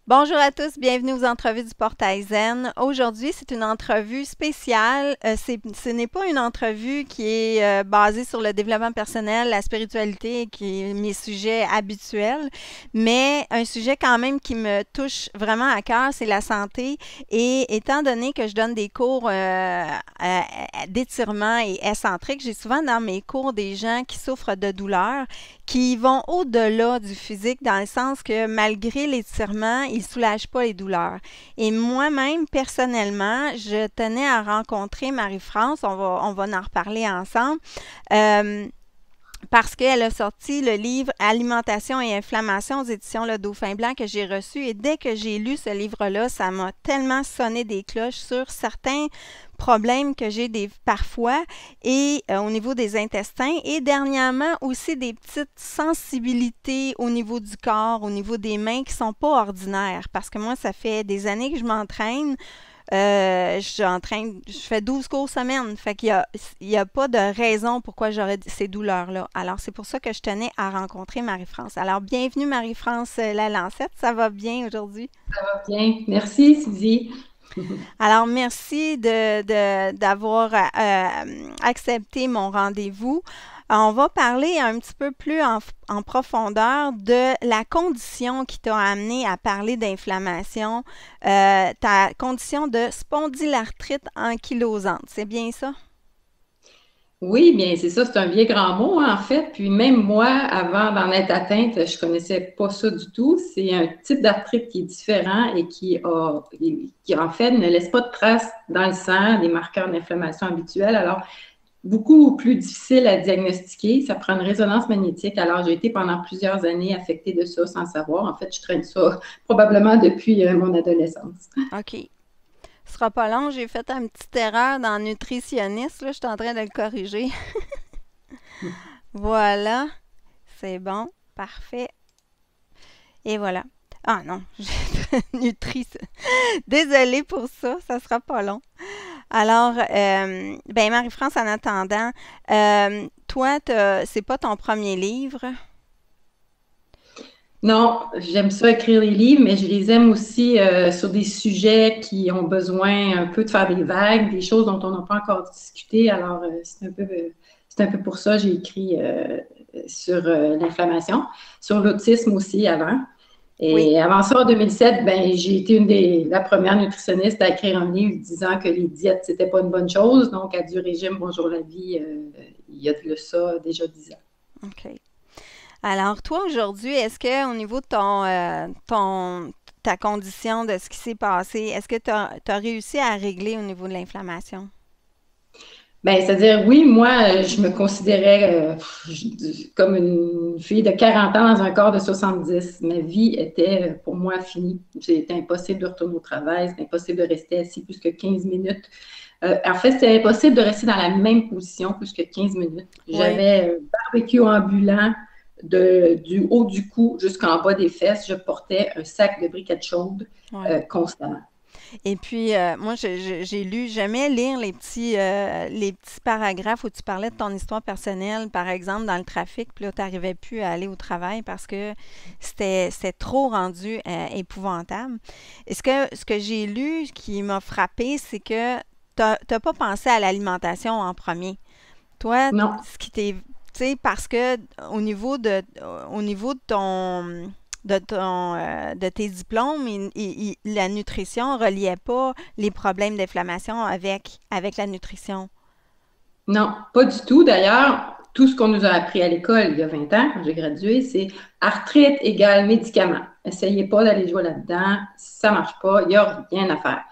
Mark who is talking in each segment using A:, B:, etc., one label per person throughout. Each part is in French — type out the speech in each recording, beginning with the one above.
A: Bonjour à tous, bienvenue aux entrevues du Portail Zen. Aujourd'hui, c'est une entrevue spéciale. Ce n'est pas une entrevue qui est basée sur le développement personnel, la spiritualité, qui est mes sujets habituels, mais un sujet quand même qui me touche vraiment à cœur, c'est la santé. Et étant donné que je donne des cours d'étirement et excentrique, j'ai souvent dans mes cours des gens qui souffrent de douleurs qui vont au-delà du physique dans le sens que malgré l'étirement, ils ne soulagent pas les douleurs. Et moi-même, personnellement, je tenais à rencontrer Marie-France, on va en reparler ensemble, euh, parce qu'elle a sorti le livre Alimentation et inflammation aux éditions Le Dauphin Blanc que j'ai reçu. Et dès que j'ai lu ce livre-là, ça m'a tellement sonné des cloches sur certains problèmes que j'ai parfois et au niveau des intestins et dernièrement aussi des petites sensibilités au niveau du corps, au niveau des mains qui sont pas ordinaires parce que moi ça fait des années que je m'entraîne. Je fais 12 cours semaine. Fait qu'il y a pas de raison pourquoi j'aurais ces douleurs-là. Alors, c'est pour ça que je tenais à rencontrer Marie-France. Alors, bienvenue Marie-France Lalancette. Ça va bien aujourd'hui?
B: Bien, merci Sylvie.
A: Alors, merci d'avoir accepté mon rendez-vous. On va parler un petit peu plus en profondeur de la condition qui t'a amené à parler d'inflammation, ta condition de spondylarthrite ankylosante. C'est bien ça?
B: Oui, bien, c'est ça, c'est un bien grand mot, hein, en fait. Puis même moi, avant d'en être atteinte, je connaissais pas ça du tout. C'est un type d'arthrite qui est différent et qui en fait ne laisse pas de traces dans le sang, des marqueurs d'inflammation habituels. Alors, beaucoup plus difficile à diagnostiquer. Ça prend une résonance magnétique. Alors, j'ai été pendant plusieurs années affectée de ça sans savoir. En fait, je traîne ça probablement depuis mon adolescence.
A: OK. Ce sera pas long. J'ai fait une petite erreur dans nutritionniste. Là, je suis en train de le corriger. Voilà. C'est bon. Parfait. Et voilà. Ah non, j'ai Nutri. Désolée pour ça, ça sera pas long. Alors, ben Marie-France, en attendant, toi, c'est pas ton premier livre.
B: Non, j'aime ça écrire des livres, mais je les aime aussi sur des sujets qui ont besoin un peu de faire des vagues, des choses dont on n'a pas encore discuté. Alors, c'est un peu pour ça que j'ai écrit sur l'inflammation, sur l'autisme aussi avant.
A: Oui.
B: Et avant ça, en 2007, ben, j'ai été la première nutritionniste à écrire un livre disant que les diètes, c'était pas une bonne chose. Donc, à du régime, bonjour la vie, il y a de ça déjà 10 ans.
A: OK. Alors, toi, aujourd'hui, est-ce que au niveau de ta condition, de ce qui s'est passé, est-ce que tu as réussi à régler au niveau de l'inflammation?
B: Ben, c'est-à-dire, oui, moi, je me considérais comme une fille de 40 ans dans un corps de 70. Ma vie était pour moi finie. C'était impossible de retourner au travail, c'était impossible de rester assis plus que 15 minutes. En fait, c'était impossible de rester dans la même position plus que 15 minutes.
A: Oui.
B: J'avais un barbecue ambulant du haut du cou jusqu'en bas des fesses. Je portais un sac de briquettes chaudes
A: Ouais.
B: constamment.
A: Et puis, moi, j'ai lu, j'aimais lire les petits paragraphes où tu parlais de ton histoire personnelle, par exemple, dans le trafic, puis là, tu n'arrivais plus à aller au travail parce que c'était trop rendu épouvantable. Et ce que j'ai lu qui m'a frappé, c'est que tu n'as pas pensé à l'alimentation en premier. Toi,
B: Non.
A: ce qui t'est, tu sais, parce que au niveau de tes diplômes, la nutrition reliait pas les problèmes d'inflammation avec la nutrition.
B: Non, pas du tout. D'ailleurs, tout ce qu'on nous a appris à l'école il y a 20 ans, quand j'ai gradué, c'est arthrite égale médicament. Essayez pas d'aller jouer là-dedans, ça marche pas, il n'y a rien à faire.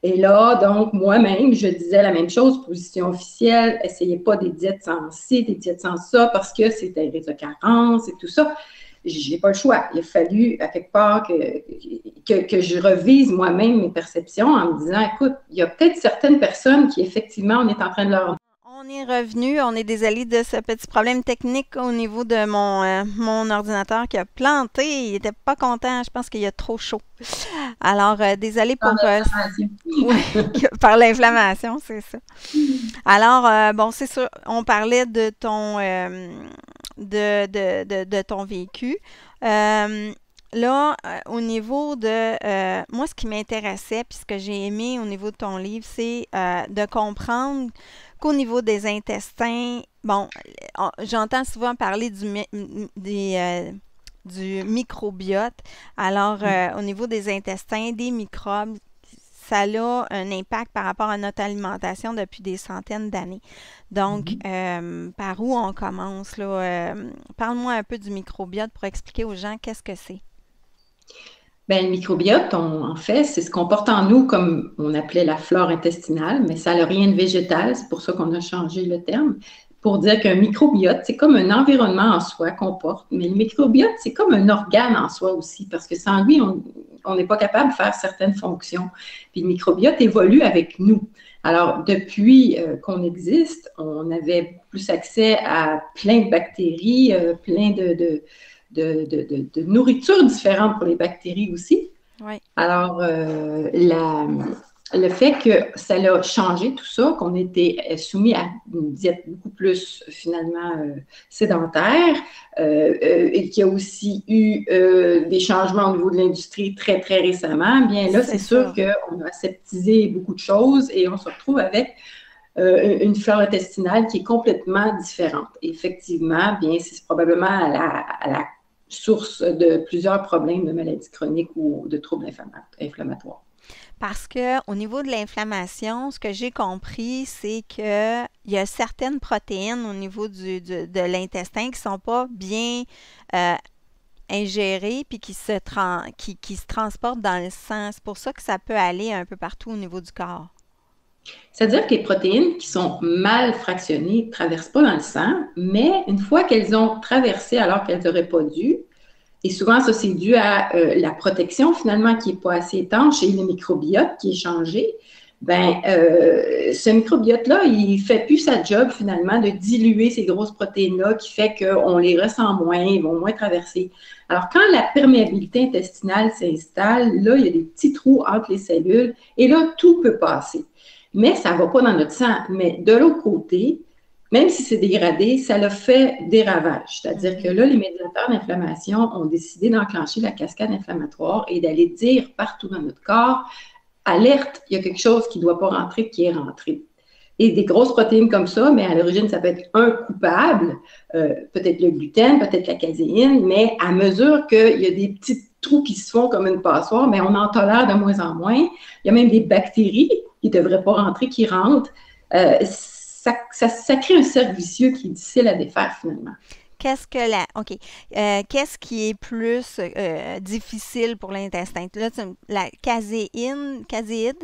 B: Et là, donc, moi-même, je disais la même chose, position officielle, essayez pas des diètes sans ci, des diètes sans ça, parce que c'est un risque de carence et tout ça. J'ai pas le choix. Il a fallu, à quelque part, que je revise moi-même mes perceptions en me disant, écoute, il y a peut-être certaines personnes qui, effectivement, on est en train de leur.
A: On est revenu, on est désolé de ce petit problème technique au niveau de mon ordinateur qui a planté. Il était pas content, je pense qu'il y a trop chaud. Alors, désolé pour oui, par l'inflammation, c'est ça. Alors, bon, c'est sûr, on parlait de ton vécu. Euh, là, au niveau de... moi, ce qui m'intéressait, puis ce que j'ai aimé au niveau de ton livre, c'est de comprendre qu'au niveau des intestins, bon, j'entends souvent parler du microbiote. Alors, au niveau des intestins, des microbes, ça a un impact par rapport à notre alimentation depuis des centaines d'années. Donc,
B: Mhm.
A: par où on commence là? Parle-moi un peu du microbiote pour expliquer aux gens qu'est-ce que c'est.
B: Ben, le microbiote, en fait, c'est ce qu'on porte en nous comme on appelait la flore intestinale, mais ça n'a rien de végétal, c'est pour ça qu'on a changé le terme, pour dire qu'un microbiote, c'est comme un environnement en soi qu'on porte, mais le microbiote, c'est comme un organe en soi aussi, parce que sans lui, on n'est pas capable de faire certaines fonctions. Puis le microbiote évolue avec nous. Alors, depuis qu'on existe, on avait plus accès à plein de bactéries, plein de nourriture différente pour les bactéries aussi.
A: Oui,
B: Alors, le fait que ça a changé tout ça, qu'on était soumis à une diète beaucoup plus finalement sédentaire, et qu'il y a aussi eu des changements au niveau de l'industrie très, très récemment, bien là,
A: c'est
B: c'est sûr
A: ça.
B: qu'on a aseptisé beaucoup de choses et on se retrouve avec une flore intestinale qui est complètement différente. Effectivement, bien, c'est probablement à la source de plusieurs problèmes de maladies chroniques ou de troubles inflammatoires.
A: Parce que au niveau de l'inflammation, ce que j'ai compris, c'est que il y a certaines protéines au niveau de l'intestin qui sont pas bien euh, ingérées puis qui se transportent dans le sang. C'est pour ça que ça peut aller un peu partout au niveau du corps.
B: C'est-à-dire que les protéines qui sont mal fractionnées ne traversent pas dans le sang, mais une fois qu'elles ont traversé alors qu'elles n'auraient pas dû, et souvent ça c'est dû à la protection finalement qui n'est pas assez étanche et le microbiote qui est changé, ben, ce microbiote-là, il ne fait plus sa job finalement de diluer ces grosses protéines-là qui fait qu'on les ressent moins, ils vont moins traverser. Alors, quand la perméabilité intestinale s'installe, là, il y a des petits trous entre les cellules et là, tout peut passer. Mais ça ne va pas dans notre sang. Mais de l'autre côté, même si c'est dégradé, ça a fait des ravages. C'est-à-dire que
A: Mhm.
B: là, les médiateurs d'inflammation ont décidé d'enclencher la cascade inflammatoire et d'aller dire partout dans notre corps, alerte, il y a quelque chose qui ne doit pas rentrer, qui est rentré. Et des grosses protéines comme ça, mais à l'origine, ça peut être un coupable, peut-être le gluten, peut-être la caséine, mais à mesure qu'il y a des petits trous qui se font comme une passoire, mais on en tolère de moins en moins. Il y a même des bactéries qui ne devraient pas rentrer, qui rentrent. Ça crée un cercle vicieux qui est difficile à défaire finalement.
A: OK. Qu'est-ce qui est plus difficile pour l'intestin? Là, la caséide,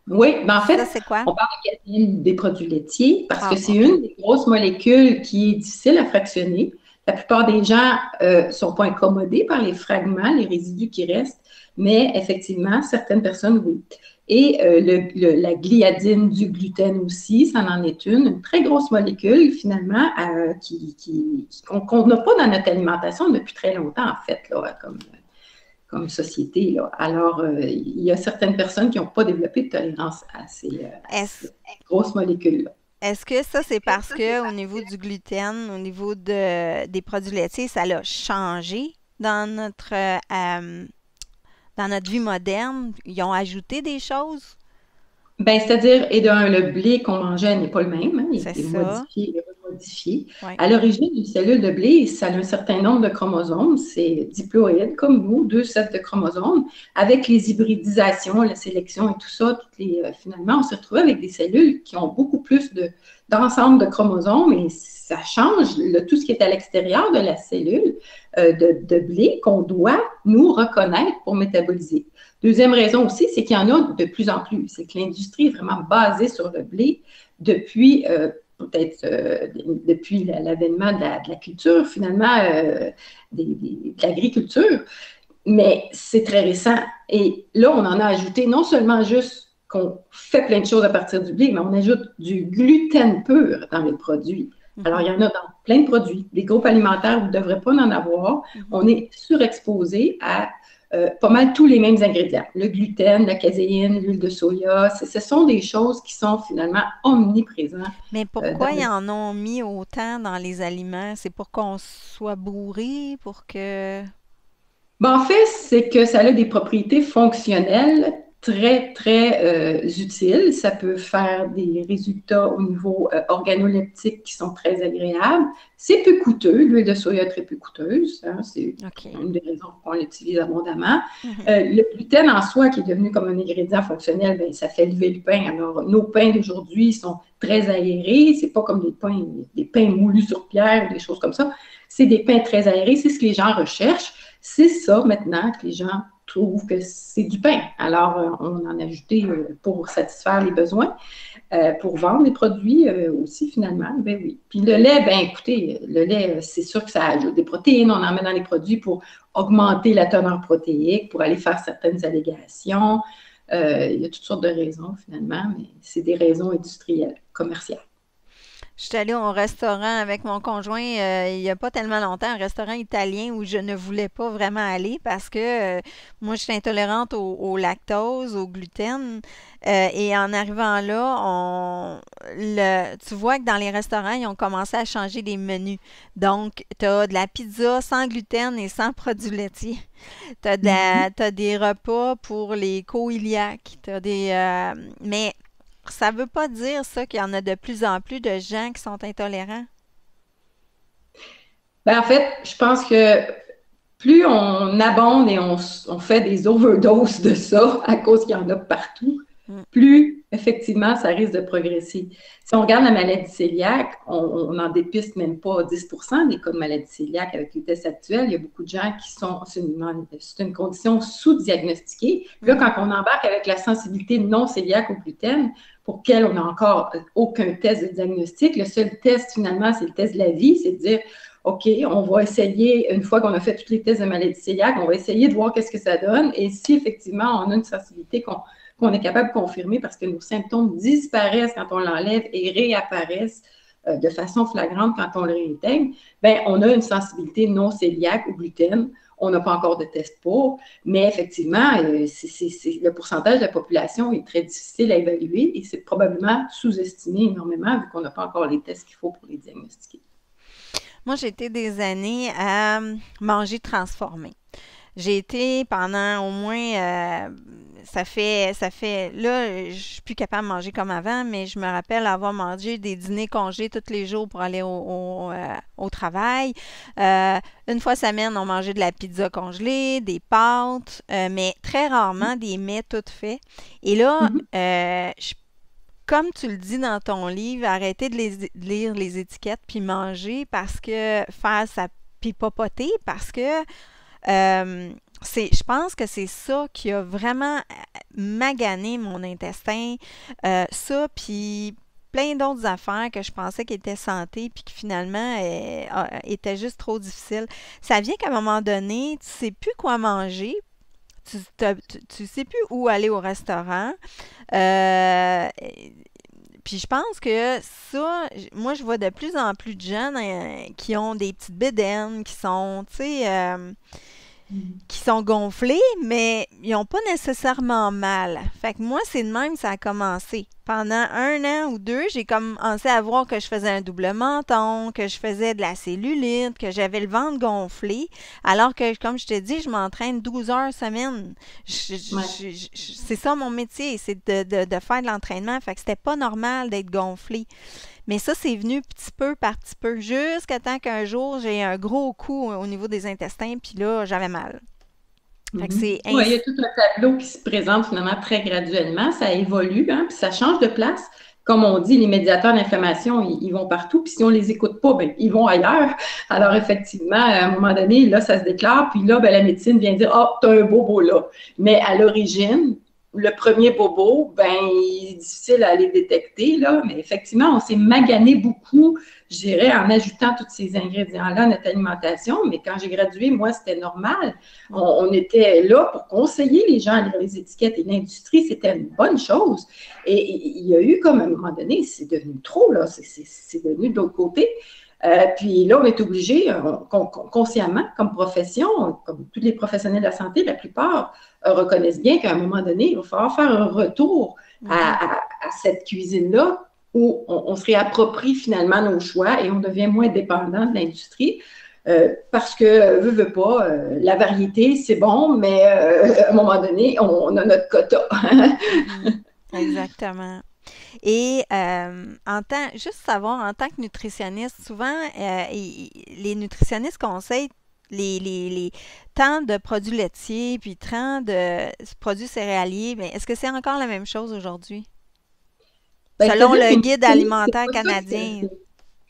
B: Oui, mais en fait,
A: ça c'est quoi?
B: on parle de caséine des produits laitiers parce que
A: Ah,
B: c'est
A: OK.
B: une des grosses molécules qui est difficile à fractionner. La plupart des gens ne sont pas incommodés par les fragments, les résidus qui restent, mais effectivement, certaines personnes, oui. Et la gliadine du gluten aussi, ça en est une très grosse molécule finalement qu'on n'a pas dans notre alimentation depuis très longtemps, en fait, là, comme société. Là. Alors, il y a certaines personnes qui n'ont pas développé de tolérance à
A: Est-ce
B: ces grosses molécules-là.
A: est-ce que ça c'est parce que au niveau du gluten, au niveau des produits laitiers, ça l'a changé dans notre vie moderne? Ils ont ajouté des choses?
B: Ben, c'est-à-dire, et d'un, le blé qu'on mangeait n'est pas le même, hein, il a
A: C'est
B: été
A: ça.
B: modifié et remodifié.
A: Oui.
B: À l'origine, une cellule de blé, ça a un certain nombre de chromosomes, c'est diploïde, comme nous, 2 sets de chromosomes. Avec les hybridisations, la sélection et tout ça, finalement, on s'est retrouvé avec des cellules qui ont beaucoup plus d'ensemble de chromosomes et ça change tout ce qui est à l'extérieur de la cellule de blé qu'on doit nous reconnaître pour métaboliser. Deuxième raison aussi, c'est qu'il y en a de plus en plus. C'est que l'industrie est vraiment basée sur le blé depuis peut-être depuis l'avènement de la culture, finalement, de l'agriculture. Mais c'est très récent. Et là, on en a ajouté non seulement juste qu'on fait plein de choses à partir du blé, mais on ajoute du gluten pur dans les produits. Alors, il
A: Mhm,
B: y en a dans plein de produits. Les groupes alimentaires, vous ne devrez pas en avoir.
A: mhm.
B: On est surexposé à pas mal tous les mêmes ingrédients. Le gluten, la caséine, l'huile de soya, ce sont des choses qui sont finalement omniprésentes
A: Mais
B: dans
A: pourquoi ils
B: notre...
A: en ont mis autant dans les aliments? C'est pour qu'on soit bourré, pour que...
B: Ben, en fait, c'est que ça a des propriétés fonctionnelles très, très utiles. Ça peut faire des résultats au niveau organoleptique qui sont très agréables. C'est peu coûteux. L'huile de soya est très peu coûteuse. Hein, c'est
A: OK.
B: une des raisons qu'on l'utilise abondamment.
A: Mhm.
B: Le gluten en soi, qui est devenu comme un ingrédient fonctionnel, ben, ça fait lever le pain. Alors, nos pains d'aujourd'hui sont très aérés. C'est pas comme des pains moulus sur pierre ou des choses comme ça. C'est des pains très aérés. C'est ce que les gens recherchent. C'est ça maintenant que les gens trouvent que c'est du pain. Alors, on en a ajouté pour satisfaire les besoins, pour vendre les produits aussi finalement. Ben oui. Puis le lait, ben écoutez, le lait, c'est sûr que ça ajoute des protéines. On en met dans les produits pour augmenter la teneur protéique, pour aller faire certaines allégations. Il y a toutes sortes de raisons finalement, mais c'est des raisons industrielles, commerciales.
A: Je suis allée au restaurant avec mon conjoint il n'y a pas tellement longtemps, un restaurant italien où je ne voulais pas vraiment aller parce que moi, je suis intolérante au lactose, au gluten. Et en arrivant là, tu vois que dans les restaurants, ils ont commencé à changer les menus. Donc, tu as de la pizza sans gluten et sans produits laitiers.
B: Mhm.
A: T'as des repas pour les coïliaques. Mais ça veut pas dire ça qu'il y en a de plus en plus de gens qui sont intolérants.
B: Ben, en fait, je pense que plus on abonde et on fait des overdoses de ça à cause qu'il y en a partout,
A: Mm.
B: plus effectivement ça risque de progresser. Si on regarde la maladie cœliaque, on n'en dépiste même pas 10% des cas de maladie cœliaque avec les tests actuels. Il y a beaucoup de gens qui sont, c'est une condition sous-diagnostiquée. Puis là,
A: Mhm.
B: quand on embarque avec la sensibilité non cœliaque au gluten, pour lequel on n'a encore aucun test de diagnostic, le seul test finalement, c'est le test de la vie, c'est de dire OK, on va essayer, une fois qu'on a fait tous les tests de maladie cœliaque, on va essayer de voir qu'est-ce que ça donne. Et si effectivement on a une sensibilité qu'on est capable de confirmer parce que nos symptômes disparaissent quand on l'enlève et réapparaissent de façon flagrante quand on le réintègre, ben on a une sensibilité non cœliaque au gluten. On n'a pas encore de test pour, mais effectivement, le pourcentage de la population est très difficile à évaluer et c'est probablement sous-estimé énormément vu qu'on n'a pas encore les tests qu'il faut pour les diagnostiquer.
A: Moi, j'ai été des années à manger transformé. J'ai été pendant au moins, là, je suis plus capable de manger comme avant, mais je me rappelle avoir mangé des dîners congés tous les jours pour aller au travail. Euh, une fois semaine, on mangeait de la pizza congelée, des pâtes, mais très rarement des mets tout faits. Et là,
B: Mm-hmm.
A: comme tu le dis dans ton livre, arrêter de lire les étiquettes puis manger parce que faire ça puis popoter parce que je pense que c'est ça qui a vraiment magané mon intestin. Ça, puis plein d'autres affaires que je pensais qui étaient santé, puis qui finalement étaient juste trop difficiles. Ça vient qu'à un moment donné, tu sais plus quoi manger, tu sais plus où aller au restaurant. Euh, puis je pense que ça, moi je vois de plus en plus de jeunes qui ont des petites bédaines, qui sont, tu sais, qui sont gonflés, mais ils n'ont pas nécessairement mal. Fait que moi, c'est de même que ça a commencé. Pendant un an ou deux, j'ai commencé à voir que je faisais un double menton, que je faisais de la cellulite, que j'avais le ventre gonflé, alors que, comme je te dis, je m'entraîne 12 heures semaine.
B: Ouais.
A: C'est ça mon métier, c'est de faire de l'entraînement. Fait que c'était pas normal d'être gonflé. Mais ça, c'est venu petit peu, jusqu'à temps qu'un jour, j'ai un gros coup au niveau des intestins, puis là, j'avais mal. Fait que
B: Mhm.
A: c'est
B: Oui, il y a
A: ainsi.
B: tout un tableau qui se présente finalement très graduellement. Ça évolue, hein, puis ça change de place. Comme on dit, les médiateurs d'inflammation, ils vont partout, puis si on les écoute pas, ben, ils vont ailleurs. Alors, effectivement, à un moment donné, là, ça se déclare, puis là, ben, la médecine vient dire, ah, tu as un bobo là. Mais à l'origine, le premier bobo, ben, il est difficile à aller détecter, là, mais effectivement, on s'est magané beaucoup, je dirais, en ajoutant tous ces ingrédients-là à notre alimentation. Mais quand j'ai gradué, moi, c'était normal.
A: Mm.
B: On était là pour conseiller les gens à lire les étiquettes et l'industrie, c'était une bonne chose. Et il y a eu comme à un moment donné, c'est devenu trop, là, c'est devenu de l'autre côté. Puis là, on est obligé, consciemment, comme profession, comme tous les professionnels de la santé, la plupart reconnaissent bien qu'à un moment donné, il va falloir faire un retour
A: Mhm.
B: à cette cuisine-là où on se réapproprie finalement nos choix et on devient moins dépendant de l'industrie. Parce que, veut pas, la variété, c'est bon, mais à un moment donné, on a notre quota.
A: Mhm. Exactement. Et juste savoir, en tant que nutritionniste, souvent, les nutritionnistes conseillent les tant de produits laitiers, puis tant de produits céréaliers, mais est-ce que c'est encore la même chose aujourd'hui?
B: Ben,
A: Selon
B: c'est-à-dire
A: le
B: qu'une
A: guide
B: nutritionniste, c'est
A: alimentaire
B: pas ça qu'elle
A: canadien.
B: fait.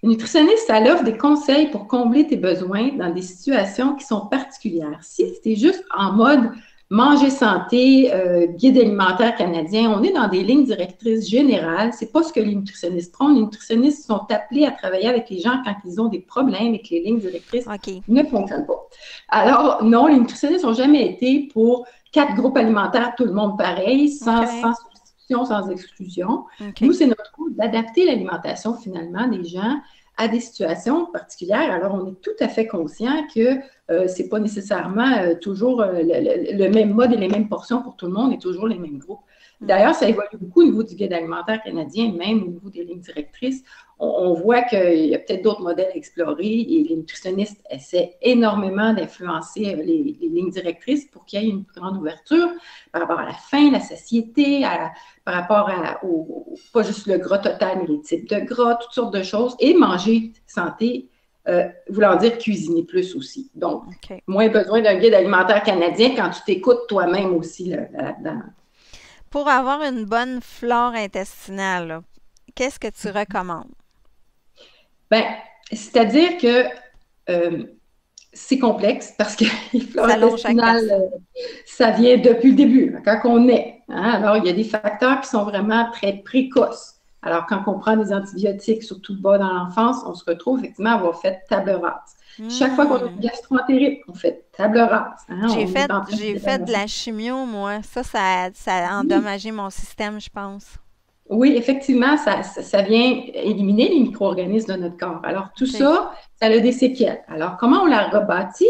B: Une nutritionniste, elle offre des conseils pour combler tes besoins dans des situations qui sont particulières. Si
A: Mm.
B: tu es juste en mode manger santé, guide alimentaire canadien, on est dans des lignes directrices générales. C'est pas ce que les nutritionnistes font. Les nutritionnistes sont appelés à travailler avec les gens quand ils ont des problèmes et que les lignes directrices
A: OK.
B: ne fonctionnent pas. Alors, non, les nutritionnistes n'ont jamais été pour 4 groupes alimentaires, tout le monde pareil,
A: OK.
B: sans substitution, sans exclusion. Nous,
A: OK.
B: c'est notre rôle d'adapter l'alimentation finalement des gens à des situations particulières. Alors, on est tout à fait conscient que ce n'est pas nécessairement toujours le même mode et les mêmes portions pour tout le monde et toujours les mêmes groupes.
A: Mhm.
B: D'ailleurs, ça évolue beaucoup au niveau du guide alimentaire canadien, même au niveau des lignes directrices. On voit qu'il y a peut-être d'autres modèles à explorer et les nutritionnistes essaient énormément d'influencer les lignes directrices pour qu'il y ait une plus grande ouverture par rapport à la faim, la satiété, par rapport pas juste le gras total, mais les types de gras, toutes sortes de choses, et manger santé, voulant dire cuisiner plus aussi. Donc,
A: OK.
B: moins besoin d'un guide alimentaire canadien quand tu t'écoutes toi-même aussi là-dedans.
A: Pour avoir une bonne flore intestinale, là, qu'est-ce que tu recommandes?
B: Ben, c'est-à-dire que euh, c'est complexe parce que les flores
A: Selon chaque
B: intestinales,
A: personne.
B: ça vient depuis le début, quand on est. Hein? Alors, il y a des facteurs qui sont vraiment très précoces. Alors, quand on prend des antibiotiques, surtout bas dans l'enfance, on se retrouve effectivement à avoir fait table rase. Chaque fois qu'on a une
A: Hmm.
B: gastroentérite, on fait table rase. Hein?
A: J'ai
B: On est
A: fait,
B: en train
A: j'ai fait de
B: de...
A: la chimio, moi. Ça a endommagé mon système, je pense.
B: Oui, effectivement, ça vient éliminer les micro-organismes de notre corps. Alors, tout
A: OK.
B: ça, ça a des séquelles. Alors, comment on la rebâtit?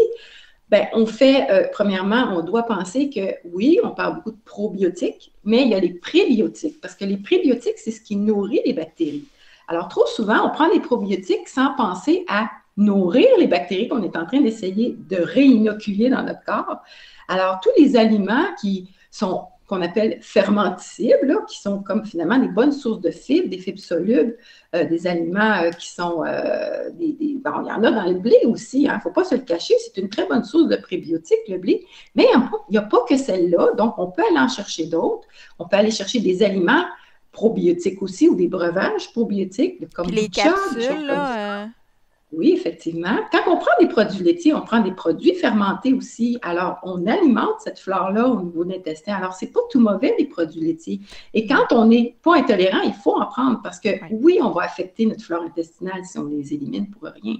B: Ben, on fait, premièrement, on doit penser que oui, on parle beaucoup de probiotiques, mais il y a les prébiotiques, parce que les prébiotiques, c'est ce qui nourrit les bactéries. Alors, trop souvent, on prend des probiotiques sans penser à nourrir les bactéries qu'on est en train d'essayer de réinoculer dans notre corps. Alors, tous les aliments qui sont qu'on appelle fermenticibles, là, qui sont comme finalement des bonnes sources de fibres, des fibres solubles, des aliments qui sont bon, il y en a dans le blé aussi, il ne faut pas se le cacher, c'est une très bonne source de prébiotiques, le blé, mais il n'y a pas que celle-là, donc on peut aller en chercher d'autres, on peut aller chercher des aliments probiotiques aussi ou des breuvages probiotiques, le
A: Puis les
B: kombucha, des choses
A: capsules,
B: comme ça.
A: là,
B: Oui, effectivement. Quand on prend des produits laitiers, on prend des produits fermentés aussi. Alors, on alimente cette flore-là au niveau de l'intestin. Alors, c'est pas tout mauvais, les produits laitiers. Et
A: hmm,
B: quand on n'est pas intolérant, il faut en prendre parce que
A: ouais.
B: oui, on va affecter notre flore intestinale si on les élimine pour rien.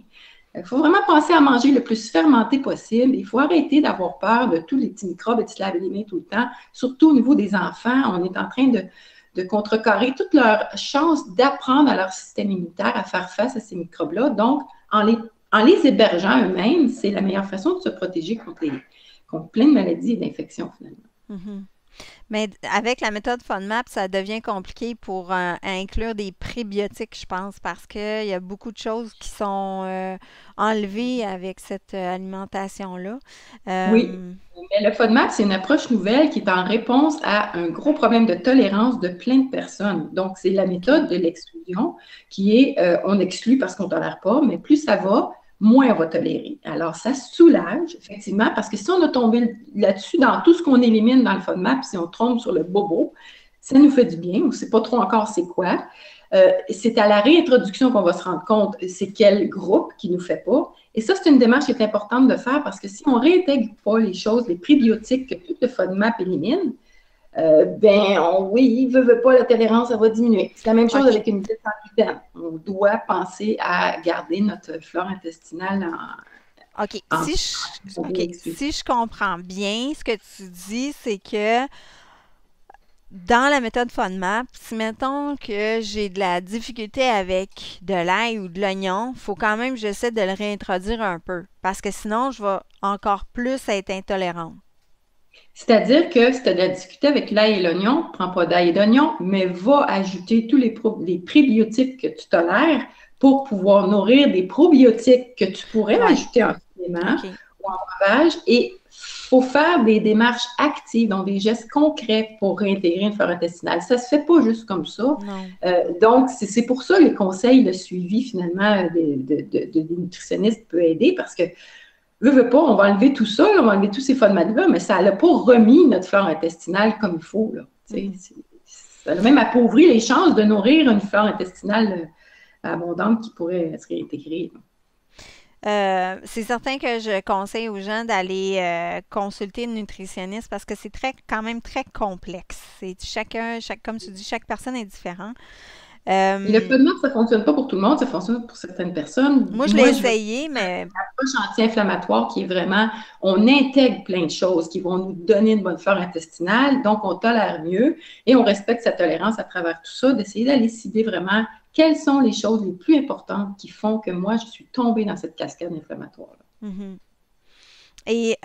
B: Il faut vraiment penser à manger le plus fermenté possible. Il faut arrêter d'avoir peur de tous les petits microbes et de se laver les mains tout le temps. Surtout au niveau des enfants, on est en train de contrecarrer toute leur chance d'apprendre à leur système immunitaire à faire face à ces microbes-là. Donc, en les hébergeant eux-mêmes, c'est la meilleure façon de se protéger contre plein de maladies et d'infections, finalement.
A: Mhm. Mais avec la méthode FODMAP, ça devient compliqué pour inclure des prébiotiques, je pense, parce qu'il y a beaucoup de choses qui sont enlevées avec cette alimentation-là.
B: Oui,
A: Euh,
B: mais le FODMAP, c'est une approche nouvelle qui est en réponse à un gros problème de tolérance de plein de personnes. Donc, c'est la
A: OK.
B: méthode de l'exclusion qui est, on exclut parce qu'on ne tolère pas, mais plus ça va, moins on va tolérer. Alors, ça soulage, effectivement, parce que si on a tombé là-dessus, dans tout ce qu'on élimine dans le FODMAP, si on tombe sur le bobo, ça nous fait du bien, on ne sait pas trop encore c'est quoi. C'est à la réintroduction qu'on va se rendre compte c'est quel groupe qui ne nous fait pas. Et ça, c'est une démarche qui est importante de faire parce que si on ne réintègre pas les choses, les prébiotiques que tout le FODMAP élimine, oui, veut pas, la tolérance, ça va diminuer. C'est la même chose
A: OK.
B: avec une diète sans gluten. On doit penser à garder notre flore intestinale
A: OK.
B: en
A: OK. Si je comprends bien, ce que tu dis, c'est que dans la méthode FODMAP, si mettons que j'ai de la difficulté avec de l'ail ou de l'oignon, il faut quand même que j'essaie de le réintroduire un peu. Parce que sinon, je vais encore plus être intolérante.
B: C'est-à-dire que si tu as de la difficulté avec l'ail et l'oignon, prends pas d'ail et d'oignon, mais va ajouter tous les prébiotiques que tu tolères pour pouvoir nourrir des probiotiques que tu pourrais
A: Ouais.
B: ajouter en supplément
A: OK.
B: ou en breuvage. Et il faut faire des démarches actives, donc des gestes concrets pour réintégrer une flore intestinale. Ça ne se fait pas juste comme ça.
A: Non.
B: Donc, c'est pour ça les conseils, le suivi finalement des nutritionnistes peut aider parce que veut pas, on va enlever tout ça, là, on va enlever tous ces FODMAP-là, mais ça n'a pas remis notre flore intestinale comme il faut. Là. Ça a même appauvri les chances de nourrir une flore intestinale abondante qui pourrait se réintégrer.
A: C'est certain que je conseille aux gens d'aller consulter une nutritionniste parce que c'est quand même très complexe. Comme tu dis, chaque personne est différente.
B: Et le FODMAP, ça ne fonctionne pas pour tout le monde, ça fonctionne pour certaines personnes.
A: Moi, je l'ai essayé, mais
B: L'approche anti-inflammatoire qui est vraiment, on intègre plein de choses qui vont nous donner une bonne flore intestinale, donc on tolère mieux et on respecte sa tolérance à travers tout ça, d'essayer d'aller cibler vraiment quelles sont les choses les plus importantes qui font que moi, je suis tombée dans cette cascade inflammatoire.
A: Et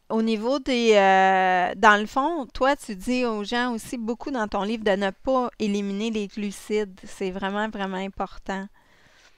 A: au niveau dans le fond, toi, tu dis aux gens aussi beaucoup dans ton livre de ne pas éliminer les glucides. C'est vraiment, vraiment important.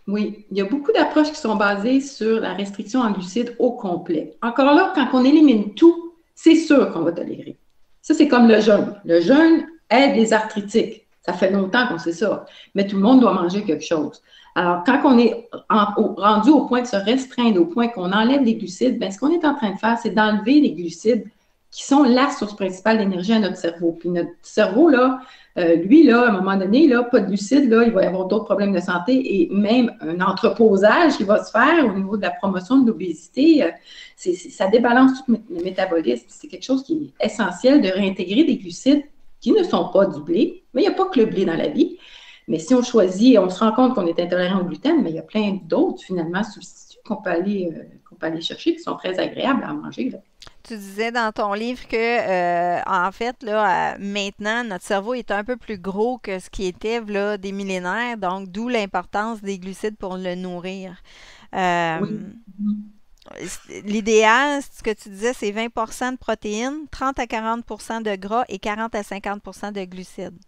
B: Oui, il y a beaucoup d'approches qui sont basées sur la restriction en glucides au complet. Encore là, quand on élimine tout, c'est sûr qu'on va tolérer. Ça, c'est comme le jeûne. Le jeûne aide les arthritiques. Ça fait longtemps qu'on sait ça. Mais tout le monde doit manger quelque chose. Alors, quand on est rendu au point de se restreindre, au point qu'on enlève les glucides, bien, ce qu'on est en train de faire, c'est d'enlever les glucides qui sont la source principale d'énergie à notre cerveau. Puis notre cerveau, là, lui, là, à un moment donné, là, pas de glucides, là, il va y avoir d'autres problèmes de santé et même un entreposage qui va se faire au niveau de la promotion de l'obésité. Ça débalance tout le métabolisme. C'est quelque chose qui est essentiel de réintégrer des glucides qui ne sont pas du blé, mais il n'y a pas que le blé dans la vie. Mais si on choisit, on se rend compte qu'on est intolérant au gluten, mais il y a plein d'autres, finalement, substituts qu'on peut aller chercher qui sont très agréables à manger. Là.
A: Tu disais dans ton livre que, en fait, là, maintenant, notre cerveau est un peu plus gros que ce qui était là, des millénaires, donc d'où l'importance des glucides pour le nourrir.
B: Oui.
A: L'idéal, ce que tu disais, c'est 20 de protéines, 30 à 40 de gras et 40 à 50 de glucides.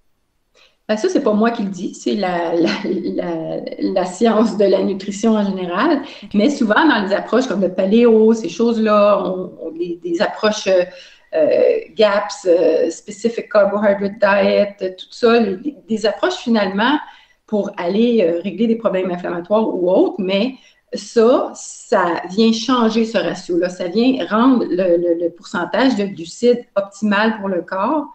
B: Ben ça, c'est pas moi qui le dis, c'est la science de la nutrition en général. Okay. Mais souvent, dans les approches comme le paléo, ces choses-là, des approches GAPS, Specific Carbohydrate Diet, tout ça, des approches finalement pour aller régler des problèmes inflammatoires ou autres, mais ça vient changer ce ratio-là. Ça vient rendre le pourcentage de glucides optimal pour le corps.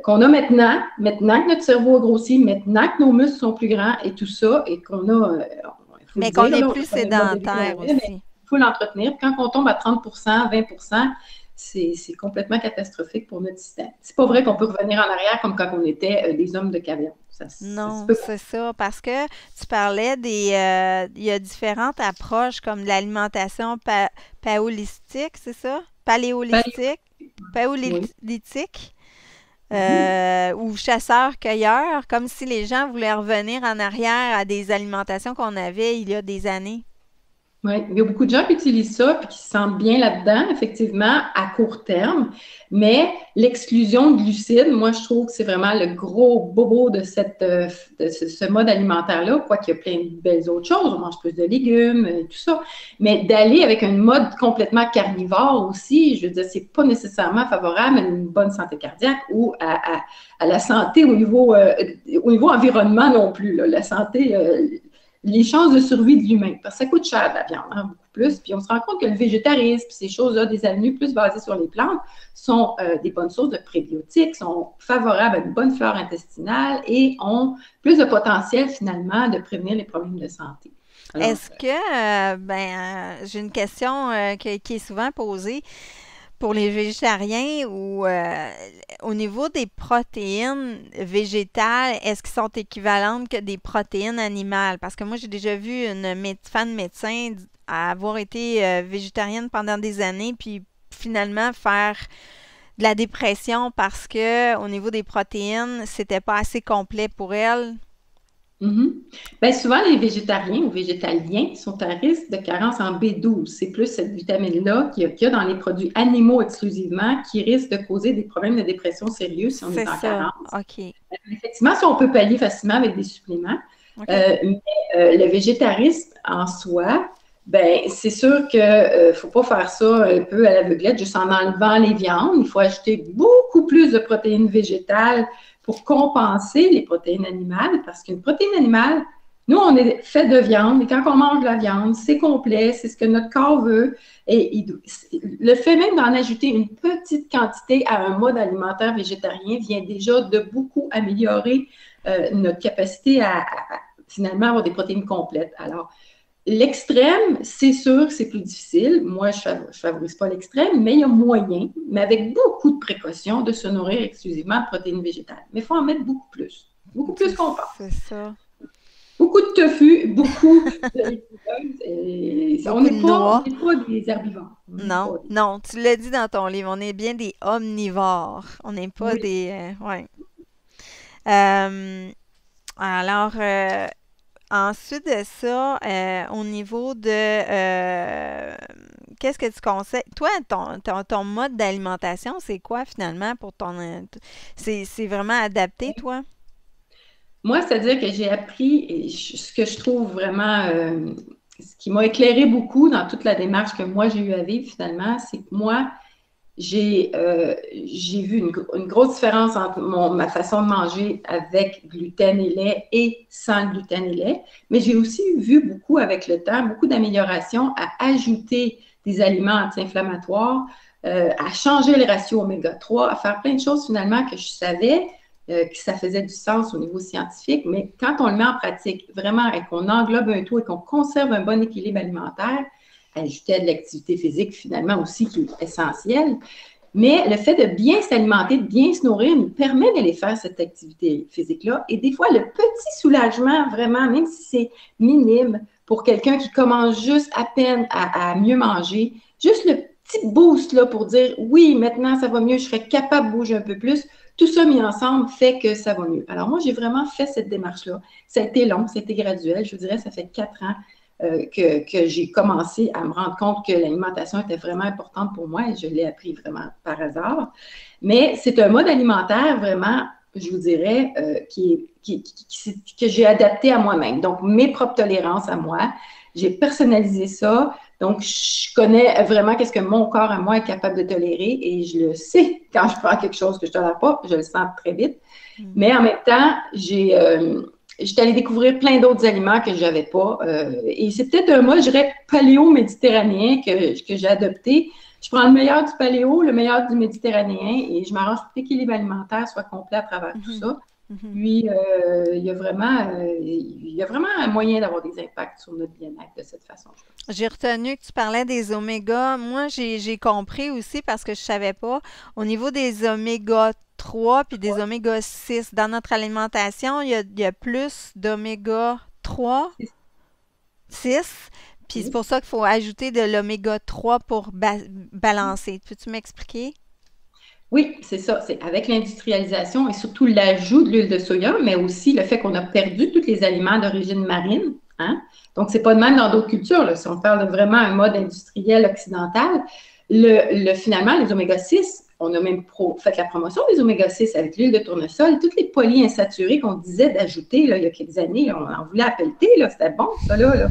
B: Qu'on a maintenant que notre cerveau a grossi, maintenant que nos muscles sont plus grands et tout ça, et qu'on a...
A: mais qu'on est plus sédentaire aussi.
B: Il faut l'entretenir. Quand on tombe à 30 20 c'est complètement catastrophique pour notre système. C'est pas vrai qu'on peut revenir en arrière comme quand on était des hommes de camion.
A: Non, c'est ça, parce que tu parlais il y a différentes approches comme l'alimentation paléolithique, c'est ça? Paléolithique? Paléolithique? Ou chasseurs-cueilleurs, comme si les gens voulaient revenir en arrière à des alimentations qu'on avait il y a des années.
B: Oui, il y a beaucoup de gens qui utilisent ça et qui se sentent bien là-dedans, effectivement, à court terme. Mais l'exclusion de glucides, moi, je trouve que c'est vraiment le gros bobo de ce mode alimentaire-là, quoiqu'il y a plein de belles autres choses. On mange plus de légumes, tout ça. Mais d'aller avec un mode complètement carnivore aussi, je veux dire, c'est pas nécessairement favorable à une bonne santé cardiaque ou à la santé au niveau environnement non plus. Là. La santé... les chances de survie de l'humain. Parce que ça coûte cher, la viande, hein, beaucoup plus. Puis on se rend compte que le végétarisme, ces choses-là, des avenues plus basées sur les plantes, sont des bonnes sources de prébiotiques, sont favorables à une bonne flore intestinale et ont plus de potentiel, finalement, de prévenir les problèmes de santé.
A: Alors, est-ce que, j'ai une question qui est souvent posée. Pour les végétariens ou au niveau des protéines végétales, est-ce qu'elles sont équivalentes que des protéines animales? Parce que moi, j'ai déjà vu une femme médecin avoir été végétarienne pendant des années, puis finalement faire de la dépression parce que au niveau des protéines, c'était pas assez complet pour elle.
B: Mhm. Ben, souvent, les végétariens ou végétaliens sont à risque de carence en B12. C'est plus cette vitamine-là qu'il y a dans les produits animaux exclusivement qui risque de causer des problèmes de dépression sérieux si on
A: C'est
B: est en
A: ça.
B: carence.
A: OK.
B: Effectivement, ça, on peut pallier facilement avec des suppléments.
A: OK.
B: Mais le végétarisme en soi, ben, c'est sûr qu'il ne faut pas faire ça un peu à l'aveuglette, juste en enlevant les viandes. Il faut ajouter beaucoup plus de protéines végétales pour compenser les protéines animales, parce qu'une protéine animale, nous, on est fait de viande, et quand on mange de la viande, c'est complet, c'est ce que notre corps veut. Et le fait même d'en ajouter une petite quantité à un mode alimentaire végétarien vient déjà de beaucoup améliorer notre capacité à finalement avoir des protéines complètes. Alors, l'extrême, c'est sûr que c'est plus difficile. Moi, je ne favorise pas l'extrême, mais il y a moyen, mais avec beaucoup de précautions, de se nourrir exclusivement de protéines végétales. Mais il faut en mettre beaucoup plus qu'on
A: C'est
B: pense.
A: ça.
B: Beaucoup de tofu, beaucoup de légumineuses. On
A: Beaucoup de
B: n'est pas, on
A: noix.
B: n'est pas des herbivores. On n'est
A: Non,
B: pas des...
A: non, tu l'as dit dans ton livre, on est bien des omnivores. On n'est pas
B: Oui.
A: des... ouais. Euh, alors, ensuite de ça, au niveau de... qu'est-ce que tu conseilles? Toi, ton mode d'alimentation, c'est quoi finalement pour ton... c'est vraiment adapté, toi?
B: Moi, c'est-à-dire que j'ai appris ce que je trouve vraiment, ce qui m'a éclairé beaucoup dans toute la démarche que moi j'ai eu à vivre finalement, c'est que moi, j'ai vu une grosse différence entre ma façon de manger avec gluten et lait et sans gluten et lait, mais j'ai aussi vu beaucoup avec le temps, beaucoup d'améliorations à ajouter des aliments anti-inflammatoires, à changer les ratios oméga 3, à faire plein de choses finalement que je savais que ça faisait du sens au niveau scientifique, mais quand on le met en pratique vraiment et qu'on englobe un tout et qu'on conserve un bon équilibre alimentaire, ajouter à de l'activité physique finalement aussi qui est essentielle, mais le fait de bien s'alimenter, de bien se nourrir, nous permet d'aller faire cette activité physique-là. Et des fois, le petit soulagement, vraiment, même si c'est minime, pour quelqu'un qui commence juste à peine à mieux manger, juste le petit boost là, pour dire oui, maintenant ça va mieux, je serais capable de bouger un peu plus, tout ça mis ensemble fait que ça va mieux. Alors moi, j'ai vraiment fait cette démarche-là. Ça a été long, ça a été graduel. Je vous dirais, ça fait 4 ans que j'ai commencé à me rendre compte que l'alimentation était vraiment importante pour moi et je l'ai appris vraiment par hasard. Mais c'est un mode alimentaire vraiment, je vous dirais, que j'ai adapté à moi-même. Donc, mes propres tolérances à moi, j'ai personnalisé ça. Donc, je connais vraiment qu'est-ce que mon corps à moi est capable de tolérer et je le sais quand je prends quelque chose que je ne tolère pas, je le sens très vite.
A: Mm.
B: Mais en même temps, j'étais allée découvrir plein d'autres aliments que je n'avais pas. Et c'est peut-être un mode, je dirais, paléo-méditerranéen que j'ai adopté. Je prends le meilleur du paléo, le meilleur du méditerranéen et je m'arrange pour que l'équilibre alimentaire soit complet à travers tout
A: Mhm.
B: ça.
A: Mhm.
B: Puis, il y a vraiment un moyen d'avoir des impacts sur notre bien-être de cette façon.
A: J'ai retenu que tu parlais des omégas. Moi, j'ai compris aussi parce que je savais pas. Au niveau des oméga 3 puis des oméga 6 dans notre alimentation, il y a plus d'oméga 3 6 puis c'est pour ça qu'il faut ajouter de l'oméga 3 pour balancer. Peux-tu m'expliquer?
B: Oui, c'est ça. C'est avec l'industrialisation et surtout l'ajout de l'huile de soya, mais aussi le fait qu'on a perdu tous les aliments d'origine marine. Hein? Donc, c'est pas de même dans d'autres cultures. Là. Si on parle de vraiment un mode industriel occidental, finalement, les oméga 6, on a même fait la promotion des oméga 6 avec l'huile de tournesol, toutes les polyinsaturés qu'on disait d'ajouter là, il y a quelques années, là, on en voulait appeler, là, c'était bon, ça là.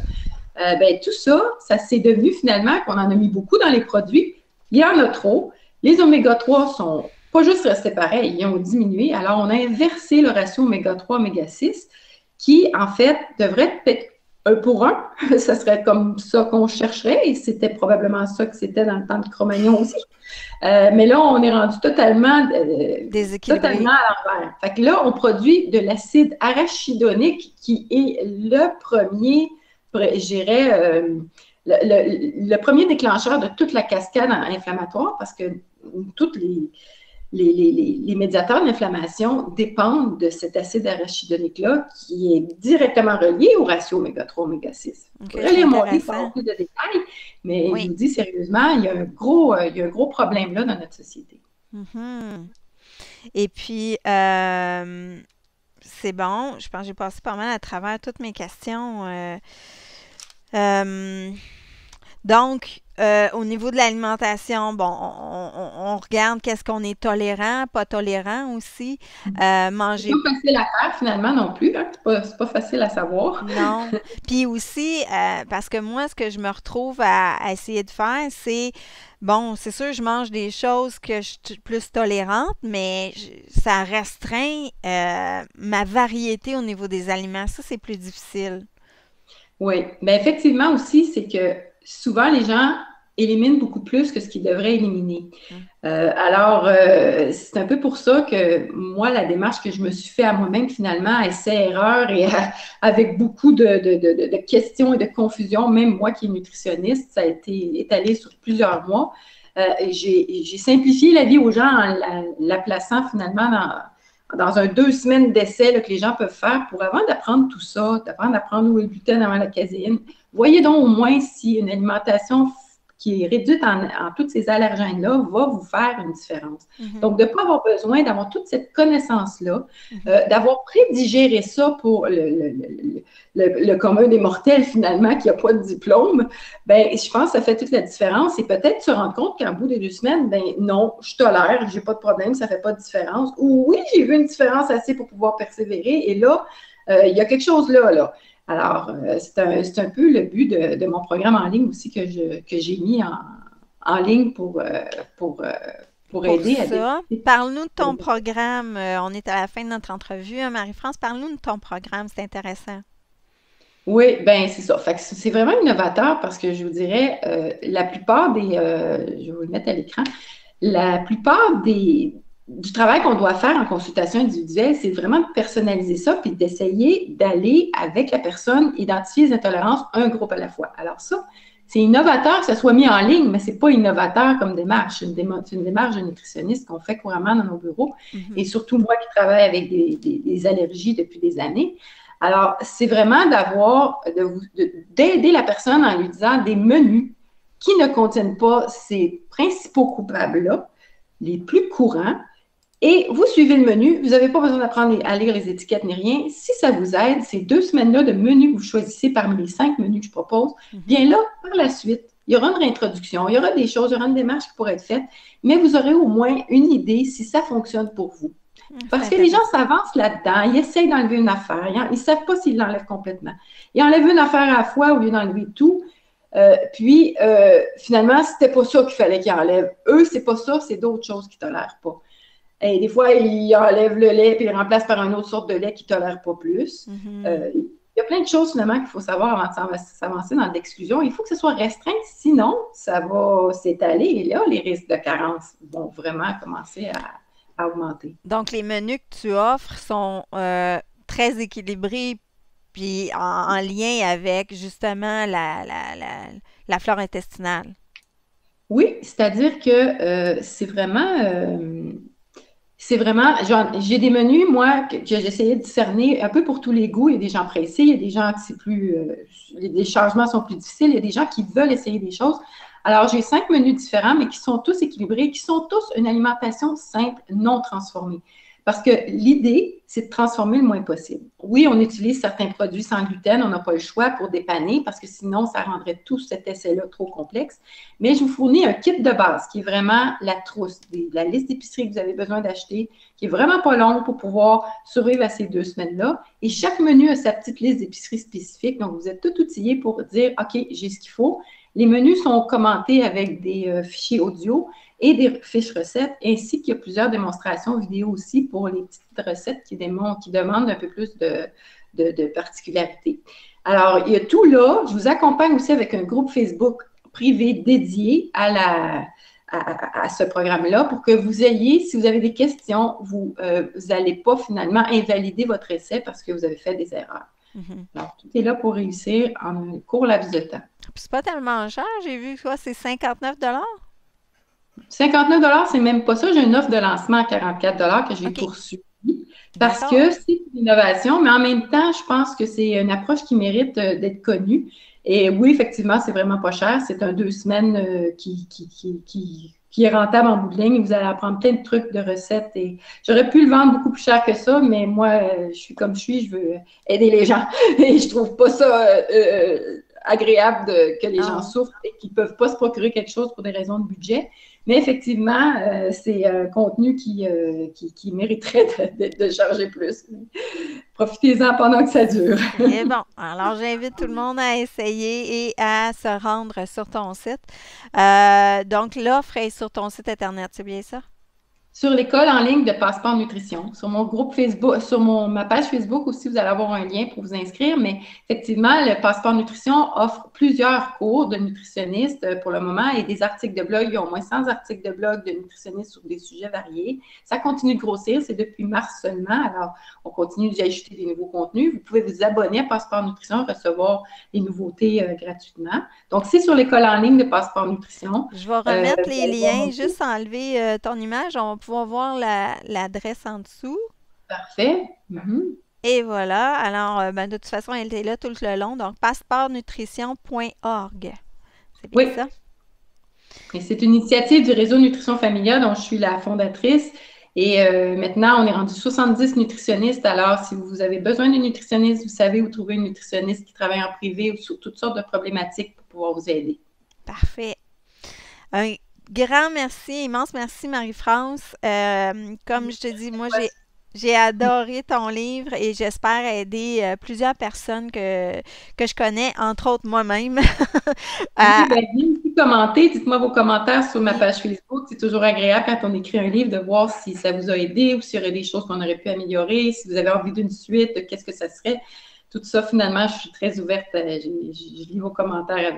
B: Ben, tout ça, ça s'est devenu finalement qu'on en a mis beaucoup dans les produits. Il y en a trop. Les oméga 3 sont pas juste restés pareils, ils ont diminué. Alors, on a inversé le ratio oméga 3 oméga 6 qui, en fait, devrait être un pour un. Ça serait comme ça qu'on chercherait et c'était probablement ça que c'était dans le temps de Cro-Magnon aussi. Mais là, on est rendu totalement
A: Déséquilibré.
B: à l'envers. Fait que là, on produit de l'acide arachidonique qui est le premier, je dirais, le premier déclencheur de toute la cascade inflammatoire parce que tous les médiateurs d'inflammation dépendent de cet acide arachidonique-là qui est directement relié au ratio oméga 3 oméga 6.
A: OK,
B: Il faudrait
A: c'est
B: lire mon livre pour avoir
A: intéressant.
B: plus de détails, mais je
A: Oui.
B: vous dis sérieusement, il y a un gros problème là dans notre société.
A: Mhm. Et puis, c'est bon. Je pense que j'ai passé pas mal à travers toutes mes questions. Euh, donc, au niveau de l'alimentation, bon, on regarde qu'est-ce qu'on est tolérant, pas tolérant aussi.
B: C'est
A: Manger
B: pas facile à faire finalement non plus, hein. C'est pas facile à savoir.
A: non. Puis aussi, parce que moi, ce que je me retrouve à essayer de faire, c'est, bon, c'est sûr, je mange des choses que je suis plus tolérante, mais ça restreint ma variété au niveau des aliments. Ça, c'est plus difficile.
B: Oui, mais effectivement aussi, c'est que souvent les gens éliminent beaucoup plus que ce qu'ils devraient éliminer.
A: Mm.
B: C'est un peu pour ça que moi, la démarche que je me suis fait à moi-même, finalement, essai-erreur et avec beaucoup de questions et de confusion, même moi qui est nutritionniste, ça a été étalé sur plusieurs mois. Et j'ai simplifié la vie aux gens en la plaçant finalement dans un 2 semaines d'essai là, que les gens peuvent faire pour avant d'apprendre tout ça, d'apprendre à prendre où est le gluten avant la caséine. Voyez donc au moins si une alimentation qui est réduite en tous ces allergènes-là va vous faire une différence.
A: Mhm,
B: Donc, de ne pas avoir besoin d'avoir toute cette connaissance-là,
A: mhm.
B: d'avoir prédigéré ça pour le commun des mortels, finalement, qui n'a pas de diplôme, ben, je pense que ça fait toute la différence. Et peut-être se rendre compte qu'en bout des 2 semaines, ben non, je tolère, j'ai pas de problème, ça fait pas de différence. Ou oui, j'ai vu une différence assez pour pouvoir persévérer. Et là, il y a quelque chose là. Alors, c'est un peu le but de mon programme en ligne aussi que j'ai mis en ligne pour, euh, pour
A: Pour
B: aider à
A: ça,
B: détecter.
A: parle-nous de ton programme. On est à la fin de notre entrevue, hein, Marie-France. Parle-nous de ton programme, c'est intéressant.
B: Oui, ben c'est ça. Fait que c'est vraiment innovateur parce que je vous dirais, la plupart je vais vous le mettre à l'écran, la plupart du travail qu'on doit faire en consultation individuelle, c'est vraiment de personnaliser ça puis d'essayer d'aller avec la personne, identifier les intolérances, un groupe à la fois. Alors ça, c'est innovateur que ça soit mis en ligne, mais c'est pas innovateur comme démarche. C'est une démarche de nutritionniste qu'on fait couramment dans nos bureaux et
A: Mhm.
B: surtout moi qui travaille avec des allergies depuis des années. Alors, c'est vraiment d'aider la personne en lui disant des menus qui ne contiennent pas ces principaux coupables-là, les plus courants, et vous suivez le menu. Vous n'avez pas besoin d'apprendre à lire les étiquettes ni rien. Si ça vous aide, ces 2 semaines-là de menus que vous choisissez parmi les 5 menus que je propose,
A: Mhm.
B: bien là, par la suite, il y aura une réintroduction, il y aura des choses, il y aura une démarche qui pourrait être faite, mais vous aurez au moins une idée si ça fonctionne pour vous.
A: C'est
B: Parce que les gens
A: intéressant.
B: s'avancent là-dedans, ils essayent d'enlever une affaire, ils ne savent pas s'ils l'enlèvent complètement. Ils enlèvent une affaire à la fois au lieu d'enlever tout. Finalement, c'était pas ça qu'il fallait qu'ils enlèvent. Eux, c'est pas ça, c'est d'autres choses qu'ils tolèrent pas. Et des fois, ils enlèvent le lait et ils le remplacent par une autre sorte de lait qu'ils ne tolèrent pas plus.
A: Mhm.
B: Il y a plein de choses finalement qu'il faut savoir avant de s'avancer dans l'exclusion. Il faut que ce soit restreint, sinon ça va s'étaler et là, les risques de carence vont vraiment commencer à augmenter.
A: Donc, les menus que tu offres sont très équilibrés puis en lien avec justement la flore intestinale.
B: Oui, c'est-à-dire que c'est vraiment, j'ai des menus, moi, que j'essayais de discerner un peu pour tous les goûts. Il y a des gens pressés, il y a des gens qui c'est les changements sont plus difficiles, il y a des gens qui veulent essayer des choses. Alors, j'ai 5 menus différents, mais qui sont tous équilibrés, qui sont tous une alimentation simple, non transformée. Parce que l'idée, c'est de transformer le moins possible. Oui, on utilise certains produits sans gluten, on n'a pas le choix pour dépanner, parce que sinon, ça rendrait tout cet essai-là trop complexe. Mais je vous fournis un kit de base qui est vraiment la trousse, la liste d'épicerie que vous avez besoin d'acheter, qui est vraiment pas longue pour pouvoir survivre à ces 2 semaines-là. Et chaque menu a sa petite liste d'épicerie spécifique. Donc, vous êtes tout outillé pour dire, OK, j'ai ce qu'il faut. Les menus sont commentés avec des fichiers audio et des fiches recettes, ainsi qu'il y a plusieurs démonstrations vidéo aussi pour les petites recettes qui demandent un peu plus de particularité. Alors, il y a tout là. Je vous accompagne aussi avec un groupe Facebook privé dédié à ce programme-là pour que vous ayez, si vous avez des questions, vous n'allez pas finalement invalider votre essai parce que vous avez fait des erreurs.
A: Mhm.
B: Alors, tout est là pour réussir en un court laps de temps.
A: Puis c'est pas tellement cher, j'ai vu quoi, c'est 59 $.
B: 59 c'est même pas ça. J'ai une offre de lancement à 44 que j'ai
A: OK,
B: poursuivie parce
A: d'accord.
B: que c'est une innovation, mais en même temps, je pense que c'est une approche qui mérite d'être connue. Et oui, effectivement, c'est vraiment pas cher. C'est un 2 semaines qui qui est rentable en bout de ligne. Vous allez apprendre plein de trucs, de recettes. Et j'aurais pu le vendre beaucoup plus cher que ça, mais moi, je suis comme je suis, je veux aider les gens. Et je trouve pas ça agréable que les gens souffrent et qu'ils ne peuvent pas se procurer quelque chose pour des raisons de budget. Mais effectivement, c'est un contenu qui mériterait de charger plus. Profitez-en pendant que ça dure.
A: Et bon, alors j'invite tout le monde à essayer et à se rendre sur ton site. Donc, l'offre est sur ton site Internet, c'est bien ça?
B: Sur l'école en ligne de Passeport Nutrition. Sur mon groupe Facebook, sur ma page Facebook aussi, vous allez avoir un lien pour vous inscrire. Mais effectivement, le Passeport Nutrition offre plusieurs cours de nutritionnistes pour le moment et des articles de blog. Il y a au moins 100 articles de blog de nutritionnistes sur des sujets variés. Ça continue de grossir, c'est depuis mars seulement. Alors, on continue d'y ajouter des nouveaux contenus. Vous pouvez vous abonner à Passeport Nutrition, recevoir les nouveautés gratuitement. Donc, c'est sur l'école en ligne de Passeport Nutrition.
A: Je vais remettre les liens, juste enlever ton image. On va pouvoir voir l'adresse en dessous.
B: Parfait.
A: Et voilà. Alors, de toute façon, elle était là tout le long. Donc, passeportnutrition.org. C'est bien ça?
B: Et c'est une initiative du réseau Nutrition Familia dont je suis la fondatrice. Et maintenant, on est rendu 70 nutritionnistes. Alors, si vous avez besoin d'une nutritionniste, vous savez où trouver une nutritionniste qui travaille en privé ou sur toutes sortes de problématiques pour pouvoir vous aider.
A: Parfait. Un grand merci, immense merci Marie-France. Comme je te dis, moi j'ai adoré ton livre et j'espère aider plusieurs personnes que je connais, entre autres moi-même.
B: Venez commenter, dites-moi vos commentaires sur ma page Facebook. C'est toujours agréable quand on écrit un livre de voir si ça vous a aidé ou s'il y aurait des choses qu'on aurait pu améliorer, si vous avez envie d'une suite, qu'est-ce que ça serait. Tout ça, finalement, je suis très ouverte. Je lis vos commentaires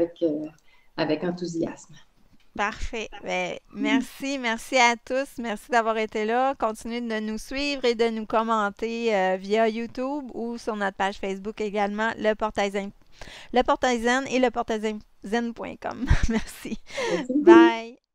B: avec enthousiasme.
A: Parfait. Merci à tous. Merci d'avoir été là. Continuez de nous suivre et de nous commenter via YouTube ou sur notre page Facebook également, Le Portail Zen et leportailzen.com. Merci. Bye.